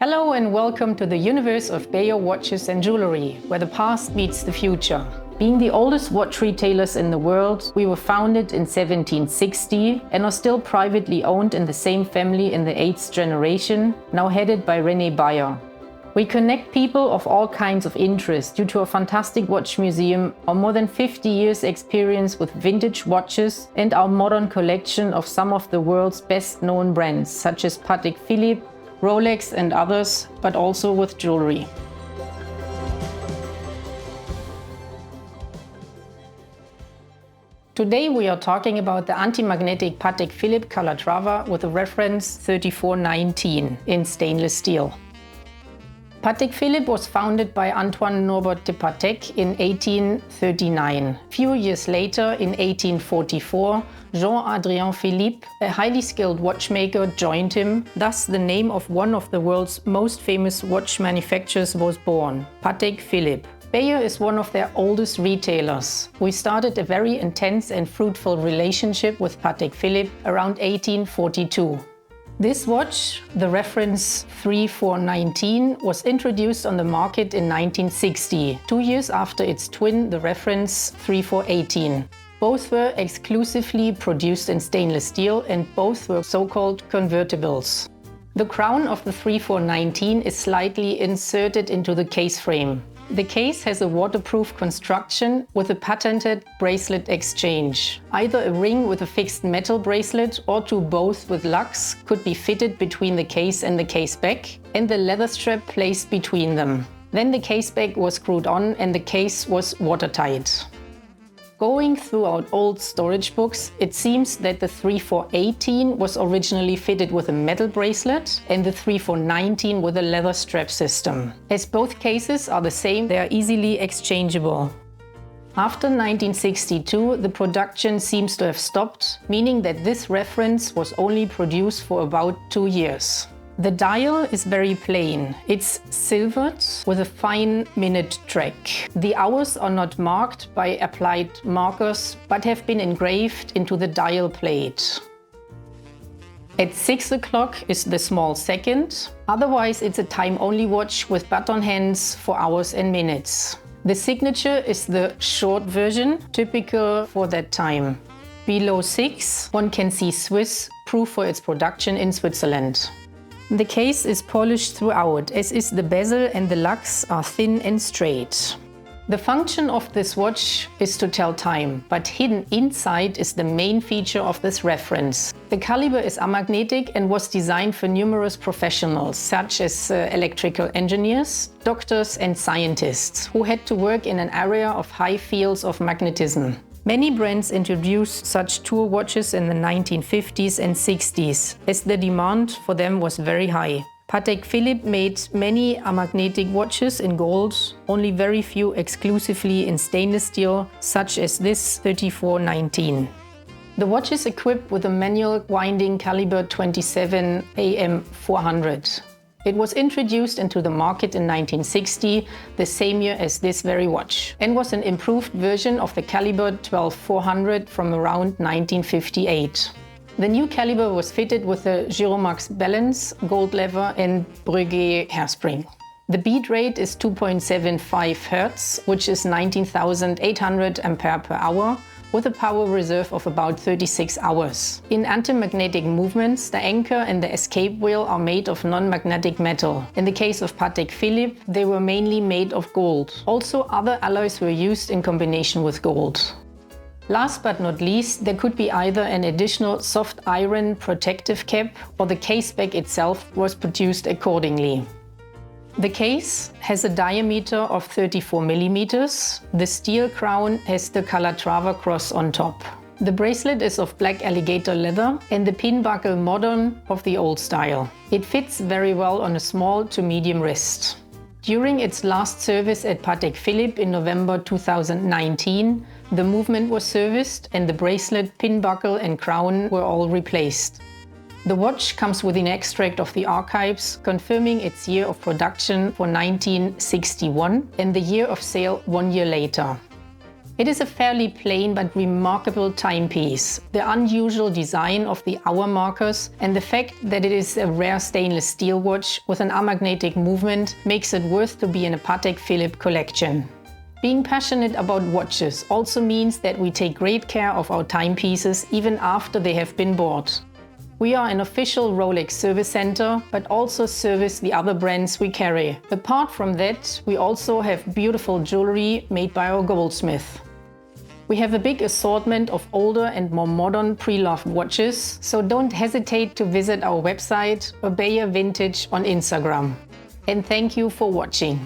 Hello and welcome to the universe of Beyer watches and jewelry, where the past meets the future. Being the oldest watch retailers in the world, we were founded in 1760 and are still privately owned in the same family in the 8th generation, now headed by Beyer. We connect people of all kinds of interest due to a fantastic watch museum, our more than 50 years experience with vintage watches, and our modern collection of some of the world's best known brands such as Patek Philippe, Rolex and others, but also with jewelry. Today we are talking about the anti-magnetic Patek Philippe Calatrava with a reference 3419 in stainless steel. Patek Philippe was founded by Antoine Norbert de Patek in 1839. Few years later, in 1844, Jean-Adrien Philippe, a highly skilled watchmaker, joined him. Thus, the name of one of the world's most famous watch manufacturers was born, Patek Philippe. Beyer is one of their oldest retailers. We started a very intense and fruitful relationship with Patek Philippe around 1842. This watch, the reference 3419, was introduced on the market in 1960, 2 years after its twin, the reference 3418. Both were exclusively produced in stainless steel and both were so-called convertibles. The crown of the 3419 is slightly inserted into the case frame. The case has a waterproof construction with a patented bracelet exchange. Either a ring with a fixed metal bracelet or two both with lugs could be fitted between the case and the case back, and the leather strap placed between them. Then the case back was screwed on and the case was watertight. Going throughout old storage books, it seems that the 3418 was originally fitted with a metal bracelet and the 3419 with a leather strap system. As both cases are the same, they are easily exchangeable. After 1962, the production seems to have stopped, meaning that this reference was only produced for about 2 years. The dial is very plain. It's silvered with a fine minute track. The hours are not marked by applied markers, but have been engraved into the dial plate. At 6 o'clock is the small second. Otherwise, it's a time-only watch with button hands for hours and minutes. The signature is the short version, typical for that time. Below 6, one can see Swiss, proof for its production in Switzerland. The case is polished throughout, as is the bezel, and the lugs are thin and straight. The function of this watch is to tell time, but hidden inside is the main feature of this reference. The caliber is amagnetic and was designed for numerous professionals, such as electrical engineers, doctors and scientists, who had to work in an area of high fields of magnetism. Many brands introduced such tour watches in the 1950s and 60s, as the demand for them was very high. Patek Philippe made many amagnetic watches in gold, only very few exclusively in stainless steel, such as this 3419. The watch is equipped with a manual winding caliber 27 AM400. It was introduced into the market in 1960, the same year as this very watch, and was an improved version of the caliber 12400 from around 1958. The new caliber was fitted with a Giromax balance, gold lever and Breguet hairspring. The beat rate is 2.75 Hz, which is 19,800 ampere per hour, with a power reserve of about 36 hours. In antimagnetic movements, the anchor and the escape wheel are made of non-magnetic metal. In the case of Patek Philippe, they were mainly made of gold. Also, other alloys were used in combination with gold. Last but not least, there could be either an additional soft iron protective cap or the case back itself was produced accordingly. The case has a diameter of 34 mm. The steel crown has the Calatrava cross on top. The bracelet is of black alligator leather and the pin buckle modern of the old style. It fits very well on a small to medium wrist. During its last service at Patek Philippe in November 2019, the movement was serviced and the bracelet, pin buckle and crown were all replaced. The watch comes with an extract of the archives confirming its year of production for 1961 and the year of sale 1 year later. It is a fairly plain but remarkable timepiece. The unusual design of the hour markers and the fact that it is a rare stainless steel watch with an amagnetic movement makes it worth to be in a Patek Philippe collection. Being passionate about watches also means that we take great care of our timepieces even after they have been bought. We are an official Rolex service center, but also service the other brands we carry. Apart from that, we also have beautiful jewelry made by our goldsmith. We have a big assortment of older and more modern pre-loved watches, so don't hesitate to visit our website or Beyer Vintage on Instagram. And thank you for watching.